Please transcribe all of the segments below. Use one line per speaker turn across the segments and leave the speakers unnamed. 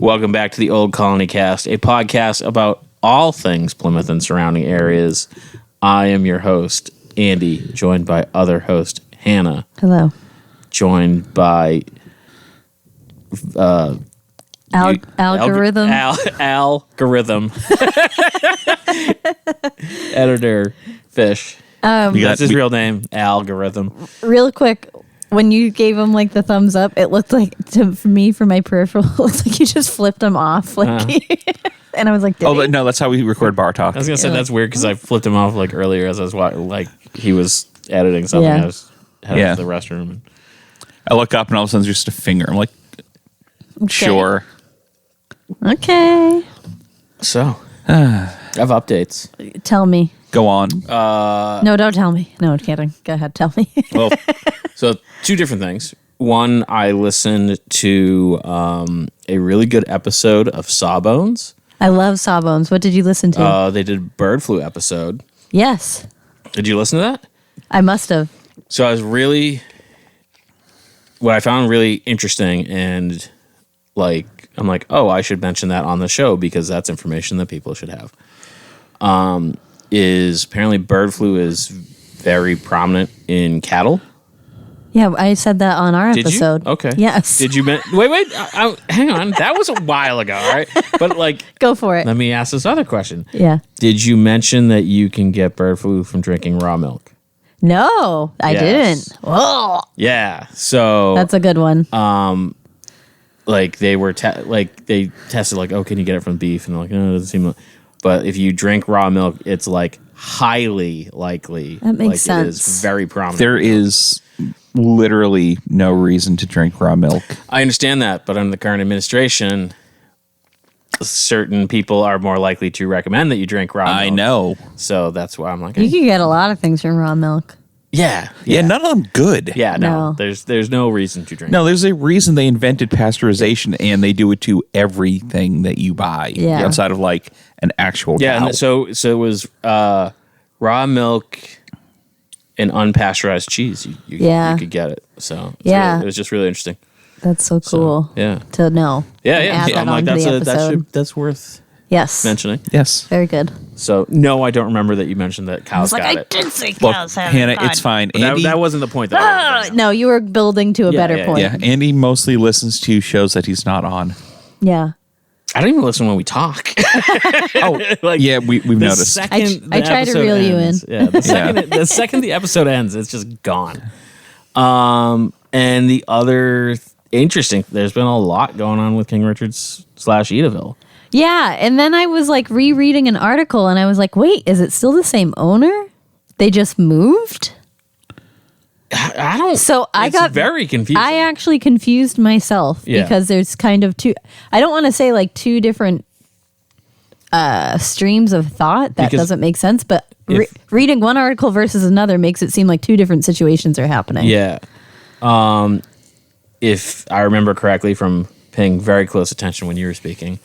Welcome back to the Old Colony Cast, a podcast about all things Plymouth and surrounding areas. I am your host, Andy, joined by other host, Hanna.
Hello.
Joined by
algorithm.
Algorithm. Editor Fish. That's his real name, Algorithm.
Real quick, when you gave him like the thumbs up, it looked like for me, for my peripheral, it looked like you just flipped him off. Like, and I was like,
but no, that's how we record Bar Talk.
I was gonna say that's weird because I flipped him off like earlier as I was watching, like he was editing something.
Yeah.
I was heading to the restroom. And
I look up and all of a sudden there's just a finger. I'm like, sure.
Okay.
So, I have updates.
Tell me.
Go on.
No, don't tell me. No, I'm kidding. Go ahead, tell me.
Well, so two different things. One, I listened to a really good episode of Sawbones.
I love Sawbones. What did you listen to?
They did a bird flu episode.
Yes.
Did you listen to that?
I must have.
So what I found really interesting, and I'm like, oh, I should mention that on the show because that's information that people should have. Is apparently bird flu is very prominent in cattle.
Yeah, I said that on our episode.
You? Okay.
Yes.
Did you? Wait. Hang on. That was a while ago, all right? But
go for it.
Let me ask this other question.
Yeah.
Did you mention that you can get bird flu from drinking raw milk?
No, I didn't. Oh.
Yeah. So
that's a good one.
They were they tested oh, can you get it from beef? And they're like, no, it doesn't seem like. But if you drink raw milk, it's highly likely.
That makes sense.
It is very prominent.
There is literally no reason to drink raw milk.
I understand that, but under the current administration, certain people are more likely to recommend that you drink raw milk.
I know.
So that's why I'm like,
you can get a lot of things from raw milk.
Yeah,
none of them good.
Yeah, no. There's no reason to drink.
No, there's a reason they invented pasteurization, and they do it to everything that you buy.
Yeah.
Outside of an actual cow.
And so it was raw milk and unpasteurized cheese. You could get it. So it was just really interesting.
That's so cool. To know.
Yeah. I'm like that's worth mentioning.
Yes.
Very good.
So no, I don't remember that you mentioned that cows got it.
I did say cows have
Hannah,
it.
it's fine.
Andy, that wasn't the point.
No, you were building to a better point.
Yeah, Andy mostly listens to shows that he's not on.
Yeah.
I don't even listen when we talk.
We've noticed.
I try to reel you in.
Yeah, the second the episode ends, it's just gone. And the other interesting, there's been a lot going on with King Richard's / Edaville.
Yeah, and then I was rereading an article, and I was like, wait, is it still the same owner? They just moved?
I don't.
So I got
very confused.
I actually confused myself because there's kind of two. I don't want to say two different streams of thought. That doesn't make sense. But reading one article versus another makes it seem like two different situations are happening.
Yeah. If I remember correctly from paying very close attention when you were speaking,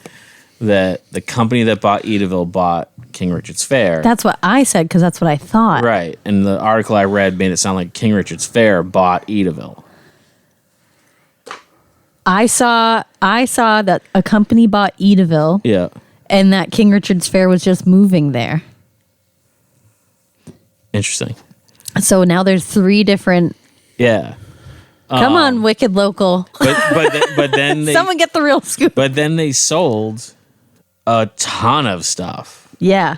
that the company that bought Edaville bought King Richard's Fair.
That's what I said because that's what I thought.
Right. And the article I read made it sound like King Richard's Fair bought Edaville.
I saw that a company bought Edaville.
Yeah.
And that King Richard's Fair was just moving there.
Interesting.
So now there's three different.
Yeah.
Come on, Wicked Local.
But then they,
someone get the real scoop.
But then they sold a ton of stuff.
Yeah.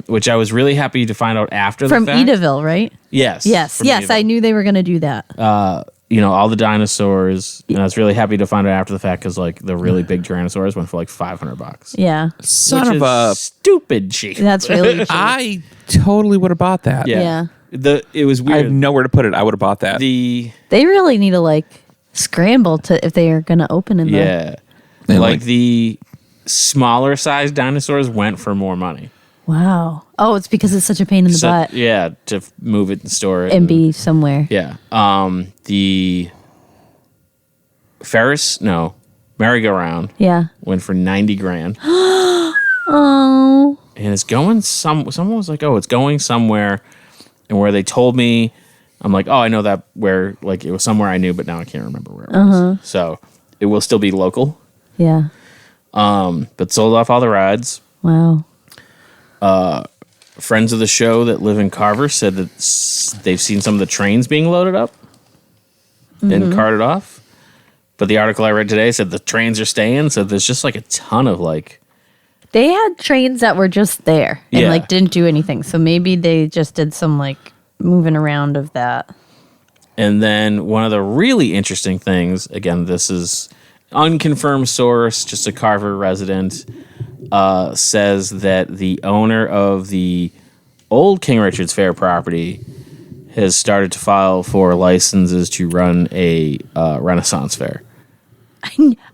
Which I was really happy to find out after
from
the fact.
Edaville, right?
Yes.
Yes.
Edaville.
I knew they were going to do that.
All the dinosaurs, and I was really happy to find out after the fact because the really big Tyrannosaurus went for $500.
Yeah.
Son of a
stupid cheap.
That's really cheap.
I totally would have bought that.
Yeah.
It was weird.
I have nowhere to put it. I would have bought that.
They really need to scramble to if they are going to open in
the the smaller sized dinosaurs went for more money.
Wow. Oh, it's because it's such a pain in the butt.
Yeah, to move it and store it
and be somewhere.
Yeah. The merry-go-round.
Yeah.
Went for $90,000.
Oh.
And it's going someone was like, "Oh, it's going somewhere." And where they told me, I'm like, "Oh, I know that where it was somewhere I knew, but now I can't remember where it was." So, it will still be local.
Yeah.
But sold off all the rides.
Wow.
Friends of the show that live in Carver said that they've seen some of the trains being loaded up and carted off. But the article I read today said the trains are staying, so there's just like a ton of like...
They had trains that were just there and like didn't do anything. So maybe they just did some like moving around of that.
And then one of the really interesting things, again, this is unconfirmed source, just a Carver resident, says that the owner of the old King Richard's Fair property has started to file for licenses to run a Renaissance fair.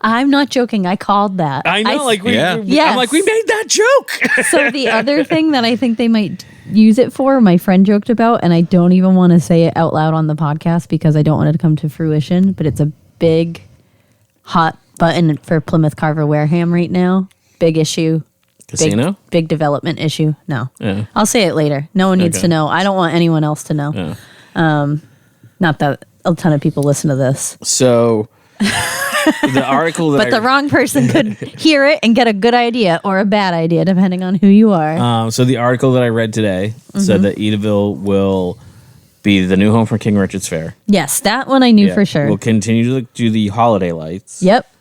I'm not joking. I called that.
I know,
Yes.
I'm like, we made that joke.
So the other thing that I think they might use it for, my friend joked about, and I don't even want to say it out loud on the podcast because I don't want it to come to fruition, but it's a big, hot button for Plymouth Carver Wareham right now. Big issue.
Casino?
Big development issue. No.
Yeah.
I'll say it later. No one needs to know. I don't want anyone else to know.
Yeah.
Not that a ton of people listen to this.
So... the article that
but the wrong person could hear it and get a good idea or a bad idea depending on who you are.
So the article that I read today said that Edaville will be the new home for King Richard's Fair.
Yes, that one I knew for sure.
We'll continue to do the holiday lights.
Yep.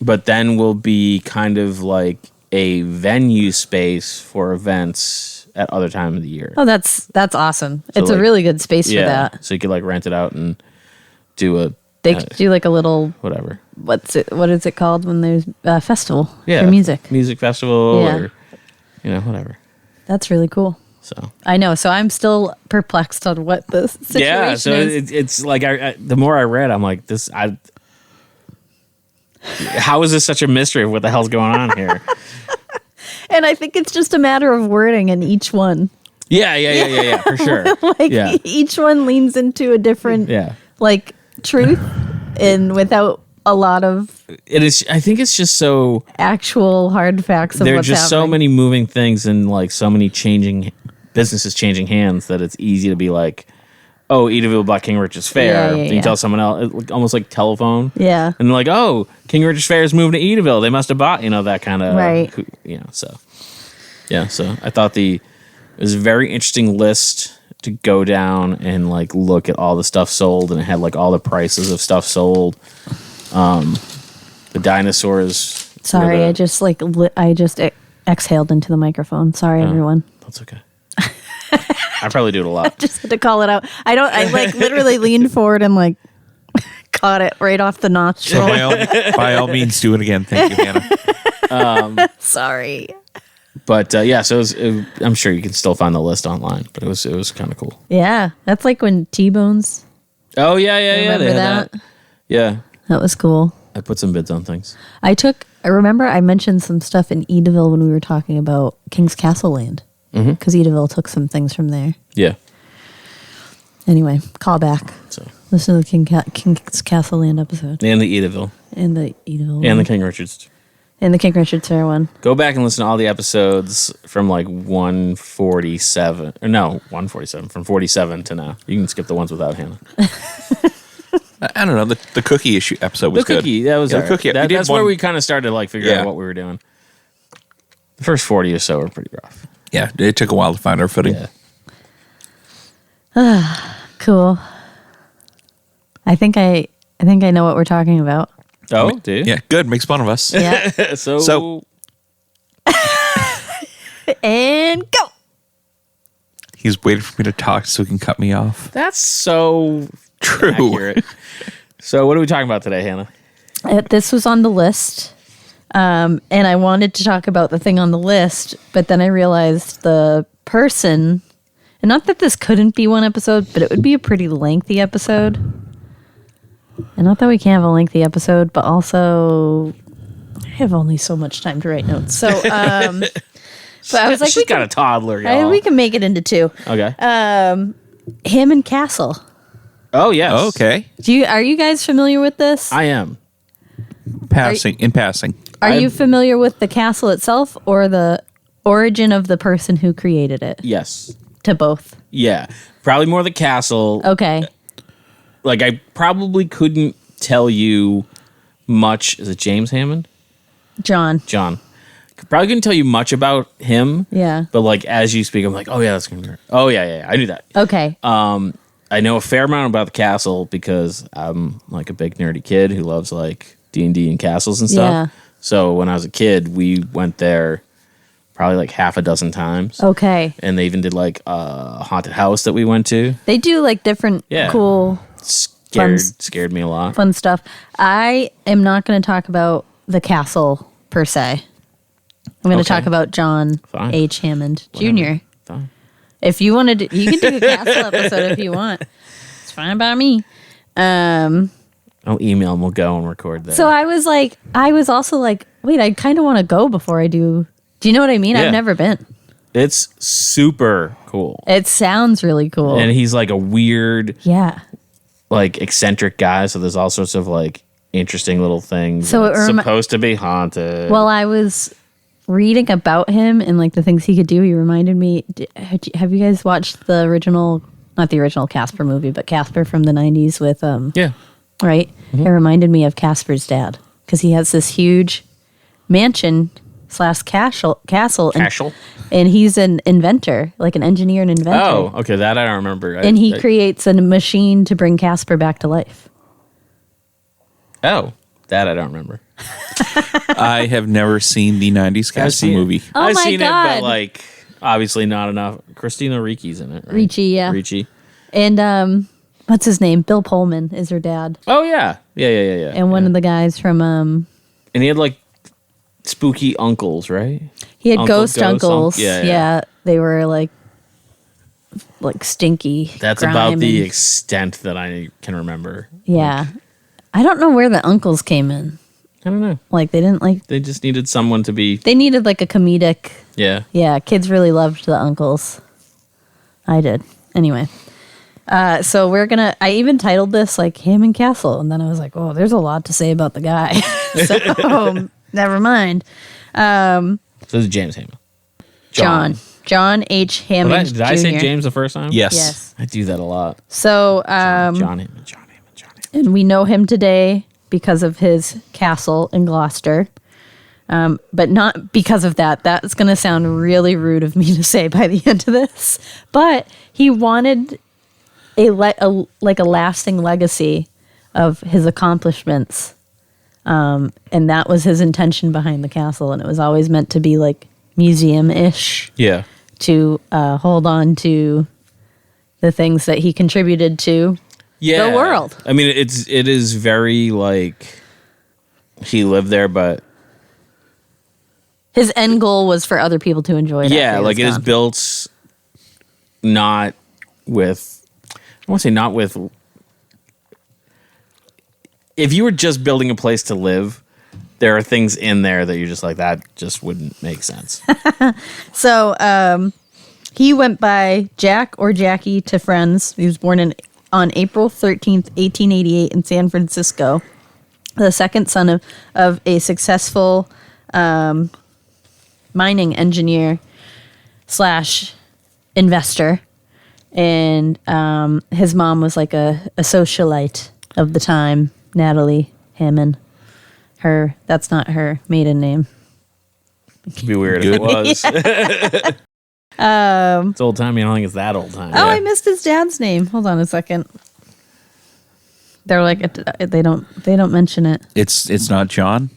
But then we'll be kind of like a venue space for events at other time of the year.
Oh, that's awesome.
So
it's
like,
a really good space for that.
So you could like rent it out and do a...
They could do like a little...
Whatever.
What is it called when there's a festival
for
music?
Music festival or, whatever.
That's really cool.
So
I know. So I'm still perplexed on what the situation is.
It's like the more I read, I'm like, how is this such a mystery of what the hell's going on here?
And I think it's just a matter of wording in each one.
Yeah, for sure.
Each one leans into a different like truth and without a lot of
it is. I think it's just so
actual hard facts of
there are
what's
just
happening.
so many moving things and like so many businesses changing hands that it's easy to be like, oh, Edaville bought King Richard's Fair. You tell someone else, almost like telephone.
Yeah.
And like, oh, King Richard's Fair is moving to Edaville. They must have bought, that kind of
right.
So I thought it was a very interesting list to go down and like look at all the stuff sold, and it had like all the prices of stuff sold. The dinosaurs.
Sorry, I just exhaled into the microphone. Sorry, everyone.
That's okay. I probably do it a lot.
Just had to call it out. I like literally leaned forward and like caught it right off the nostril.
So by all means, do it again. Thank you, Hannah.
Sorry.
But so I'm sure you can still find the list online. But it was kind of cool.
Yeah, that's like when T-Bones.
Oh yeah.
Remember
they had that? Yeah,
that was cool.
I put some bids on things.
I remember I mentioned some stuff in Edaville when we were talking about King's Castle Land. Because Edaville took some things from there.
Yeah.
Anyway, call back.
So
listen to the King's Castle Land episode.
And the Edaville.
And the Edaville.
And the King Richard's.
And the King Richard's Fair one.
Go back and listen to all the episodes from like 147. Or no, 147. From 47 to now. You can skip the ones without Hannah.
I don't know. The cookie issue episode was
good. The cookie, that was
the cookie.
That's where we kind of started to like figure out what we were doing. The first 40 or so were pretty rough.
Yeah, it took a while to find our footing.
Yeah.
Cool. I think I know what we're talking about.
Oh, do you?
Yeah, good. Makes fun of us.
Yeah.
So
and go.
He's waiting for me to talk so he can cut me off.
That's so
true.
Accurate. So what are we talking about today, Hannah?
This was on the list. And I wanted to talk about the thing on the list, but then I realized the person, and not that this couldn't be one episode, but it would be a pretty lengthy episode. And not that we can't have a lengthy episode, but also I have only so much time to write notes. So, but I was like,
she's got a toddler, y'all.
We can make it into two.
Okay.
Hammond Castle.
Oh, yes.
Okay.
Are you guys familiar with this?
I am.
In passing.
Are you familiar with the castle itself or the origin of the person who created it?
Yes.
To both.
Yeah. Probably more the castle.
Okay.
Like, I probably couldn't tell you much. Is it James Hammond?
John.
Probably couldn't tell you much about him.
Yeah.
But like as you speak, I'm like, oh yeah, that's gonna be. Oh yeah. I knew that.
Okay.
I know a fair amount about the castle because I'm like a big nerdy kid who loves like D&D and castles and stuff.
Yeah.
So when I was a kid, we went there probably like half a dozen times.
Okay.
And they even did like a haunted house that we went to.
They do like different cool
Scared me a lot.
fun stuff. I am not going to talk about the castle per se. I'm going to talk about John
Fine.
H. Hammond
Whatever.
Jr.
Fine.
If you wanted to, you can do a castle episode if you want. It's fine by me.
I'll email and we'll go and record there.
So I was also like, wait, I kind of want to go before I do. Do you know what I mean?
Yeah.
I've never been.
It's super cool.
It sounds really cool.
And he's like a weird,
yeah.
like eccentric guy. So there's all sorts of like interesting little things.
So
it's
it
supposed to be haunted.
Well, I was reading about him and like the things he could do. He reminded me. Have you guys watched the original? Not the original Casper movie, but Casper from the 90s with
yeah.
right?
Mm-hmm.
It reminded me of Casper's dad because he has this huge mansion / castle, and he's an inventor, like an engineer and inventor.
Oh, okay. That I don't remember.
And he creates a machine to bring Casper back to life.
Oh, that I don't remember.
I have never seen the 90s Casper movie.
Oh
I've
my
seen it,
God.
but like obviously not enough. Christina Ricci's in it. Right?
Ricci, yeah.
Ricci.
And what's his name? Bill Pullman is her dad.
Oh yeah. Yeah.
And one of the guys from
and he had like spooky uncles, right?
he had ghost uncles.
Yeah.
They were like stinky.
That's
grime
about the
and-
extent that I can remember.
yeah. I don't know where the uncles came in.
I don't know.
Like they didn't like.
They just needed someone to be.
They needed like a comedic.
Yeah.
Yeah, kids really loved the uncles. I did. Anyway. So I even titled this like Hammond Castle, and then I was like, oh, there's a lot to say about the guy. So never mind.
So this is James Hammond.
John H. Hammond
Did I say
Jr..
James the first time?
Yes.
Yes.
I do that a lot.
So,
John Hammond.
and we know him today because of his castle in Gloucester. But not because of that. That's going to sound really rude of me to say by the end of this. But he wanted a lasting legacy of his accomplishments. And that was his intention behind the castle. And it was always meant to be like museum-ish
Yeah.
to hold on to the things that he contributed to the world.
I mean, it is very like he lived there, but
His end goal was for other people to enjoy it.
yeah,
after he
like
was
it is
gone.
built not with. I want to say not with. If you were just building a place to live, there are things in there that you're just like that just wouldn't make sense.
So he went by Jack or Jackie to friends. He was born on April 13th, 1888 in San Francisco. The second son of a successful mining engineer / investor. And his mom was like a socialite of the time, Natalie Hammond. That's not her maiden name.
It'd be weird if it was. It's old timey. I don't think it's that old timey.
Oh, I missed his dad's name. Hold on a second. They're like they don't mention it.
It's not John.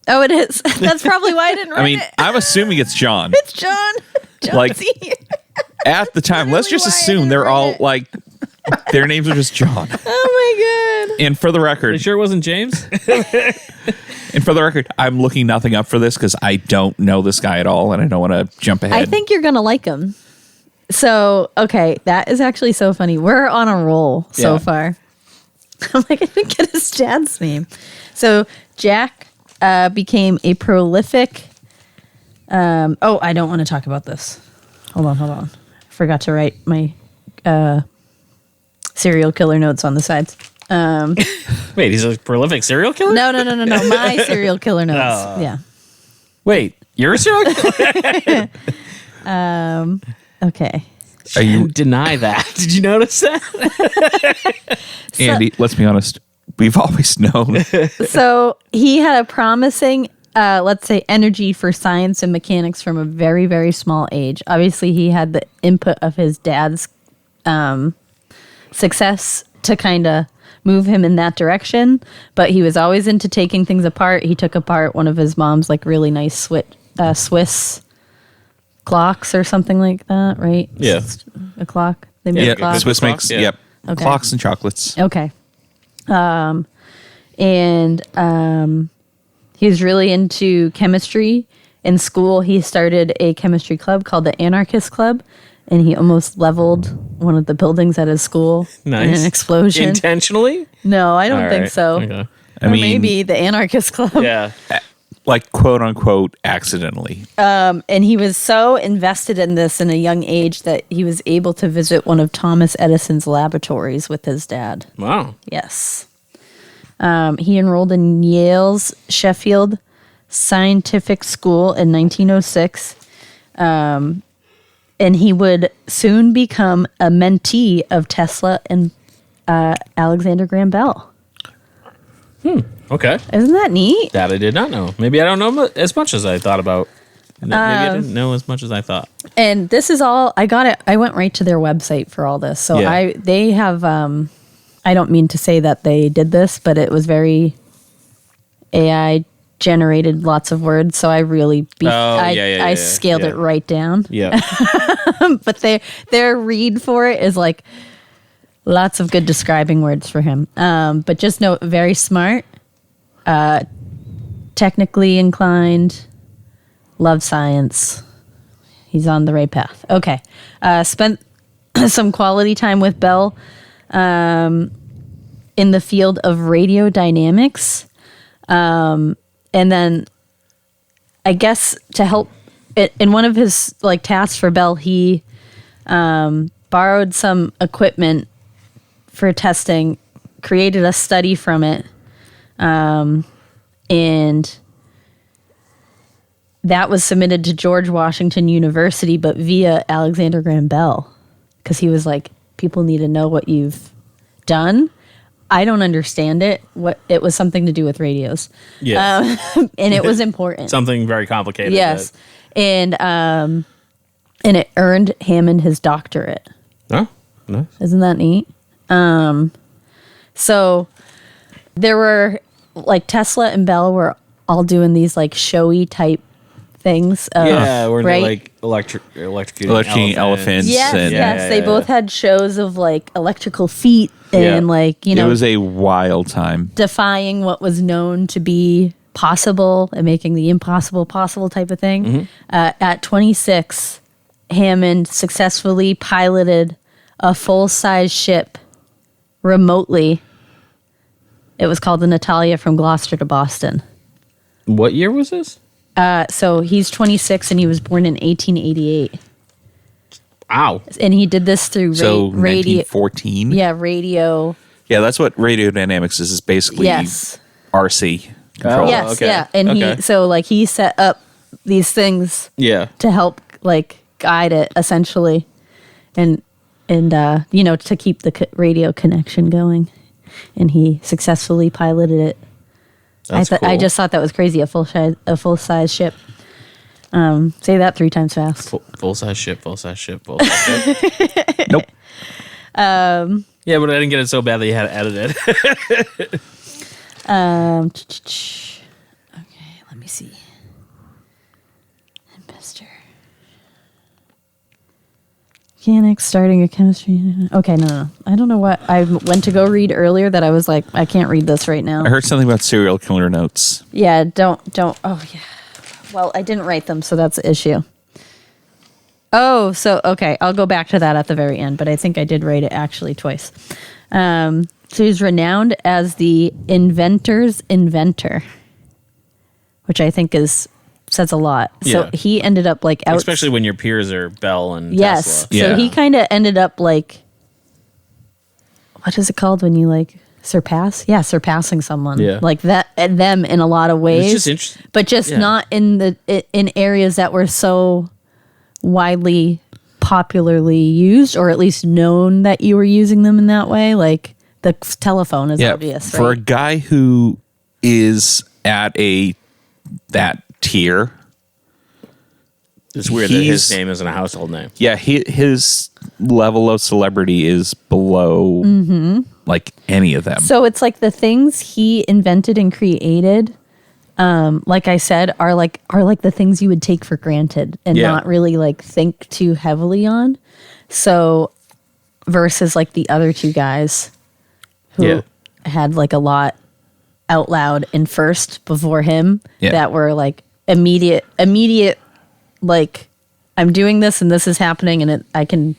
Oh, it is. That's probably why I didn't write
I mean,
it.
I'm assuming it's John.
It's John. John
Like-
Senior.
At the time, let's just
why I
assume
didn't
they're
write
all
it.
like their names are just John.
Oh my god.
And for the
Are you
record,
sure it wasn't James?
I'm looking nothing up for this because I don't know this guy at all, and I don't want to jump ahead.
I think you're gonna like him. So okay, that is actually so funny. We're on a roll so
Yeah.
far. I'm like, I didn't get his dad's name. So Jack became a prolific. I don't want to talk about this. Hold on. Forgot to write my serial killer notes on the sides.
Wait, he's a prolific serial killer?
No. My serial killer notes. Yeah.
Wait, you're a serial killer?
Okay.
Are you
Deny that. Did you notice that?
Andy? Let's be honest. We've always known.
So he had a promising, let's say, energy for science and mechanics from a very, very small age. Obviously, he had the input of his dad's success to kind of move him in that direction, but he was always into taking things apart. He took apart one of his mom's like really nice Swiss clocks or something like that, right?
Yeah.
A clock. They made a clock.
Swiss makes,
Yeah.
yep.
Okay.
Clocks and chocolates.
Okay. He was really into chemistry. In school, he started a chemistry club called the Anarchist Club, and he almost leveled one of the buildings at his school in
Nice.
an explosion.
Intentionally?
No, I don't
All
think
right.
so.
Okay.
Or maybe the Anarchist Club.
Yeah.
Like, quote unquote, accidentally.
And he was so invested in this in a young age that he was able to visit one of Thomas Edison's laboratories with his dad.
Wow.
Yes. He enrolled in Yale's Sheffield Scientific School in 1906. And he would soon become a mentee of Tesla and Alexander Graham Bell.
Okay.
Isn't that neat?
That I did not know. Maybe I don't know as much as I thought about. Maybe I didn't know as much as I thought.
And this is all, I got it. I went right to their website for all this. So
Yeah.
they have, I don't mean to say that they did this, but it was very AI generated lots of words. So I really, I scaled it right down.
Yeah.
But their read for it is like lots of good describing words for him. But just note, very smart, technically inclined, love science. He's on the right path. Okay. Spent some quality time with Bell in the field of radiodynamics. And then I guess to help in one of his like tasks for Bell, he borrowed some equipment for testing, created a study from it, and that was submitted to George Washington University, but via Alexander Graham Bell, because he was like, people need to know what you've done. I don't understand it. What it was something to do with radios,
Yeah.
and it was important.
Something very complicated.
Yes, and it earned Hammond his doctorate.
Oh, nice.
Isn't that neat? So there were like Tesla and Bell were all doing these like showy type things.
Yeah, we're
right?
like electrocuting
elephants.
Yes,
and-
yes. They both had shows of like electrical feet and
Yeah.
like, you
It
know,
was a wild time.
defying what was known to be possible and making the impossible possible type of thing.
Mm-hmm.
At 26, Hammond successfully piloted a full-size ship remotely. It was called the Natalia from Gloucester to Boston.
What year was this?
So he's 26 and he was born in 1888.
Wow.
And he did this through
So
radio.
1914.
Yeah, radio.
Yeah, that's what radiodynamics is basically
Yes.
RC control.
Yes,
okay.
yeah. And
Okay.
he set up these things
Yeah.
to help like guide it essentially, and you know, to keep the radio connection going, and he successfully piloted it.
That's
I
cool.
just thought that was crazy, a full size ship. Say that 3 times fast.
Full size ship. Full size ship. Full size ship.
Nope.
Yeah, but I didn't get it so bad that you had to edit it.
Okay, let me see. Investor. Mechanics, starting a chemistry. Okay, no. I don't know what I went to go read earlier that I was like, I can't read this right now.
I heard something about serial killer notes.
Yeah, don't. Oh, yeah. Well, I didn't write them, so that's the issue. Oh, so, okay. I'll go back to that at the very end, but I think I did write it actually twice. So he's renowned as the inventor's inventor, which I think says a lot. So
Yeah.
he ended up like out.
Especially when your peers are Bell and
Yes.
Tesla.
So
Yeah.
he kind of ended up like, what is it called when you like surpass? Yeah, surpassing someone.
Yeah.
Like that, and them in a lot of ways.
It's just interesting.
But just
Yeah.
not in areas that were so widely popularly used, or at least known that you were using them in that way. Like The telephone is obvious,
for
right?
a guy who is at that tier.
It's weird that his name isn't a household name.
Yeah, his level of celebrity is below like any of them.
So it's like the things he invented and created, like I said, are like the things you would take for granted and not really like think too heavily on. So versus like the other two guys who had like a lot out loud and first before him that were like immediate like, I'm doing this and this is happening and I can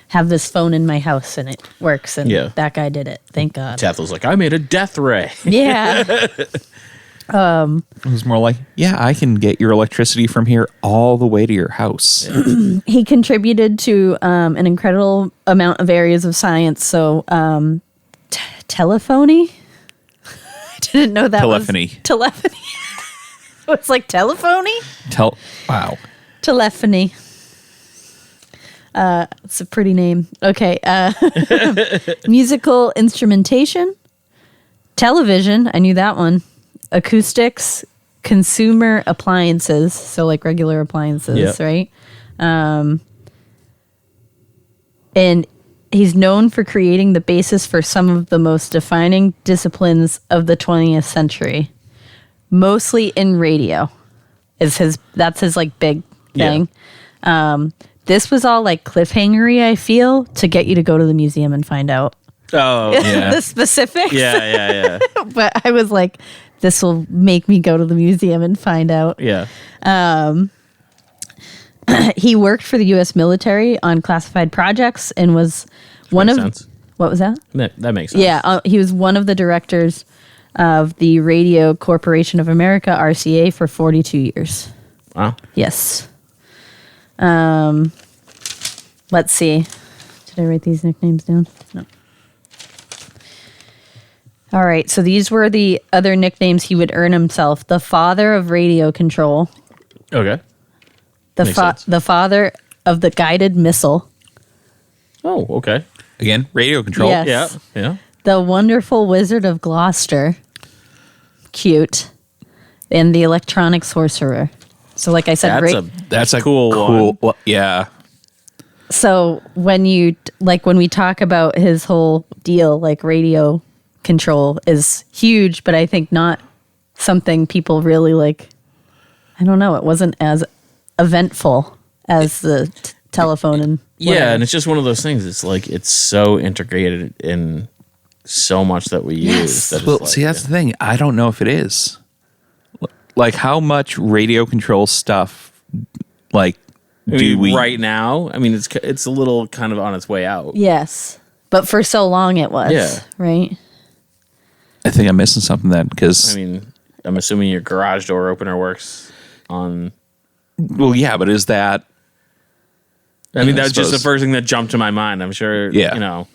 have this phone in my house and it works. And that guy did it. Thank God.
Tathel's like, I made a death ray.
Yeah.
It was more like, I can get your electricity from here all the way to your house.
He contributed to an incredible amount of areas of science. So telephony? I didn't know that
Telephony.
was telephony. It's like telephony?
Wow.
Telephony. It's a pretty name. Okay. Musical instrumentation, television. I knew that one. Acoustics, consumer appliances. So like regular appliances, right? And he's known for creating the basis for some of the most defining disciplines of the 20th century. Mostly in radio that's his like big thing. This was all like cliffhangery, I feel, to get you to go to the museum and find out the specifics. But I was like, this will make me go to the museum and find out. He worked for the U.S. military on classified projects and was one of
sense.
What was that?
That makes sense.
Yeah, he was one of the directors of the Radio Corporation of America, RCA, for 42 years.
Wow.
Yes. Let's see. Did I write these nicknames down? No. All right, so these were the other nicknames he would earn himself. The father of radio control.
Okay.
The father of the guided missile.
Oh, okay.
Again, radio control.
Yes.
Yeah.
The wonderful wizard of Gloucester. Cute. And the electronic sorcerer. So like I said,
That's a
cool one.
Yeah.
So when we talk about his whole deal, like radio control is huge, but I think not something people really like. I don't know. It wasn't as eventful as the telephone and whatever.
Yeah, and it's just one of those things. It's like it's so integrated in so much that we use. That
Well, see, that's the thing. I don't know if it is. Like, how much radio control stuff, like, do we
right now? I mean, it's a little kind of on its way out.
Yes. But for so long it was, right?
I think I'm missing something then, because
I mean, I'm assuming your garage door opener works on.
Well, yeah, but is that?
I mean, that's just the first thing that jumped to my mind. I'm sure.
Yeah.
You know.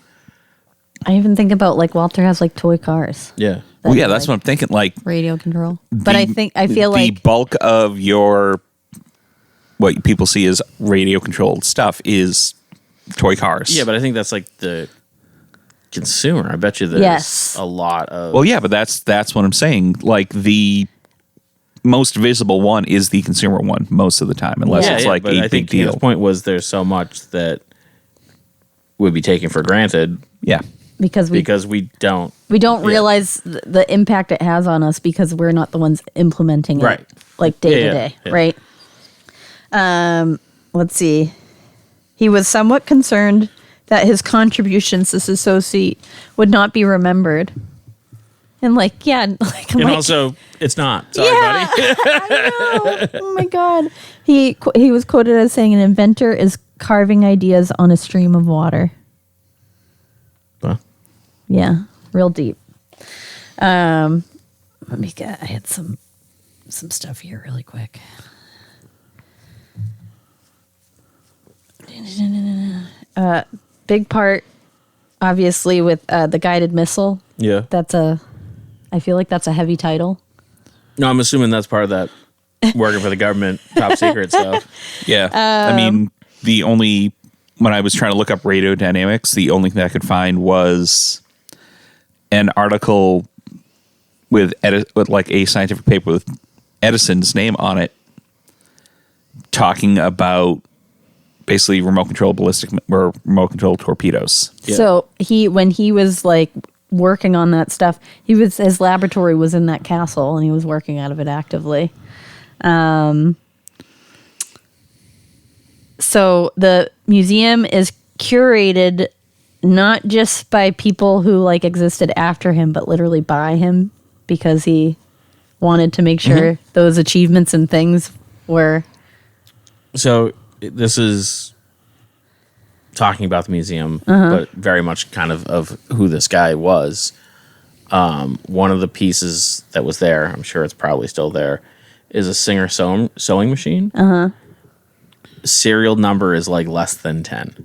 I even think about like Walter has like toy cars.
Yeah.
Well, yeah, that's what I'm thinking. Like
radio control. But I feel
the
like
bulk of what people see as radio controlled stuff is toy cars.
Yeah, but I think that's like the consumer. I bet you there's a lot of.
Well, yeah, but that's what I'm saying. Like the most visible one is the consumer one most of the time, unless it's like
but
a
I
big
think
deal.
His point was there's so much that would be taken for granted.
Yeah.
because
we don't
realize the impact it has on us because we're not the ones implementing it
Right.
like day to day, right? Let's see. He was somewhat concerned that his contributions as associate would not be remembered. And like,
also it's not. Sorry, buddy.
I know. Oh my God. He was quoted as saying, an inventor is carving ideas on a stream of water.
Well,
Yeah, real deep. I had some stuff here really quick. Big part, obviously, with the guided missile.
yeah.
I feel like that's a heavy title.
No, I'm assuming that's part of that working for the government, top secret stuff.
Yeah. I mean, when I was trying to look up radio dynamics, the only thing I could find was an article with like a scientific paper with Edison's name on it, talking about basically remote control torpedoes.
Yeah.
So when he was like working on that stuff, his laboratory was in that castle, and he was working out of it actively. So the museum is curated not just by people who like existed after him, but literally by him, because he wanted to make sure those achievements and things were. So
this is talking about the museum, but very much kind of who this guy was. One of the pieces that was there, I'm sure it's probably still there, is a Singer sewing machine. Serial number is like less than 10.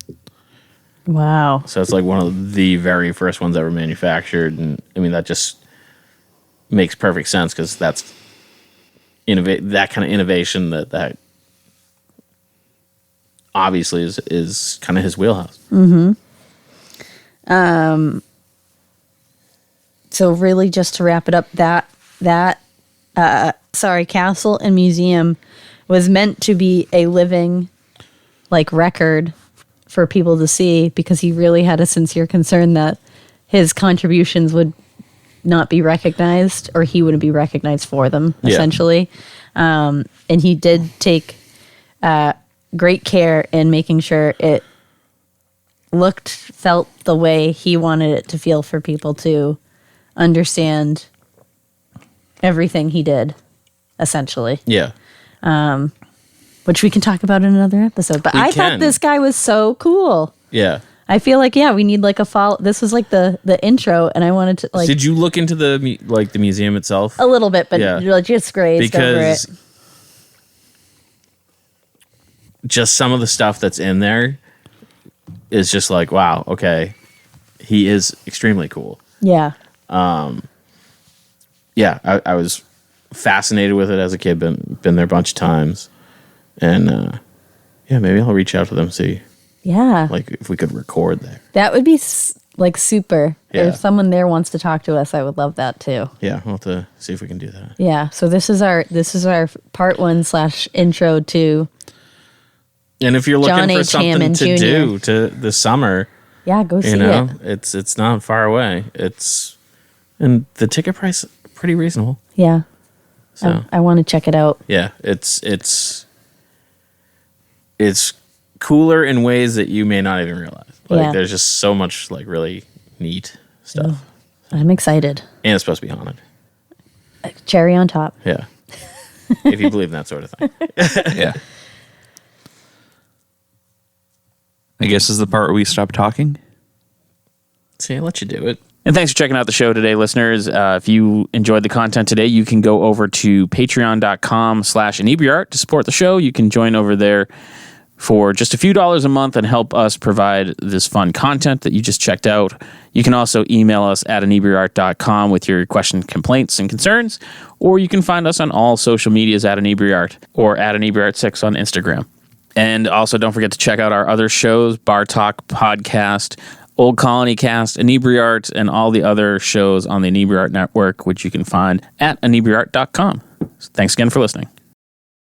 Wow.
So it's like one of the very first ones ever manufactured. And I mean, that just makes perfect sense, because that's that kind of innovation that obviously is kind of his wheelhouse.
So really, just to wrap it up, that castle and museum was meant to be a living like record for people to see, because he really had a sincere concern that his contributions would not be recognized, or he wouldn't be recognized for them, essentially. And he did take great care in making sure it felt the way he wanted it to feel, for people to understand everything he did, essentially.
Yeah.
Which we can talk about in another episode. But I thought this guy was so cool.
Yeah.
I feel like, we need like a follow. This was like the intro, and I wanted to like.
Did you look into the museum itself?
A little bit, but just grazed over it.
Just some of the stuff that's in there is just like, wow, okay, he is extremely cool.
Yeah.
I was fascinated with it as a kid. Been there a bunch of times, and maybe I'll reach out to them, see.
Yeah.
Like if we could record there.
That would be like super.
Yeah.
If someone there wants to talk to us, I would love that too.
Yeah, we'll have to see if we can do that.
Yeah. So this is our part 1 / intro to.
And if you're
John
looking for
H.
something
Hammond
to
Jr.
do to this summer,
Go see it.
it's not far away. And the ticket price is pretty reasonable.
Yeah.
So
I want to check it out.
yeah, it's cooler in ways that you may not even realize. Like there's just so much like really neat stuff.
I'm excited.
And it's supposed to be haunted.
Cherry on top.
Yeah. If you believe in that sort of thing.
Yeah. I guess is the part where we stop talking.
See, I'll let you do it.
And thanks for checking out the show today, listeners. If you enjoyed the content today, you can go over to patreon.com/Inebri-art to support the show. You can join over there for just a few dollars a month and help us provide this fun content that you just checked out. You can also email us at Inebri-art.com with your questions, complaints, and concerns, or you can find us on all social medias at Inebri-art or at Inebri-art6 on Instagram. And also don't forget to check out our other shows, Bar Talk Podcast, Old Colony Cast, Inebri-art, and all the other shows on the Inebri-art Network, which you can find at Inebri-art.com. So thanks again for listening.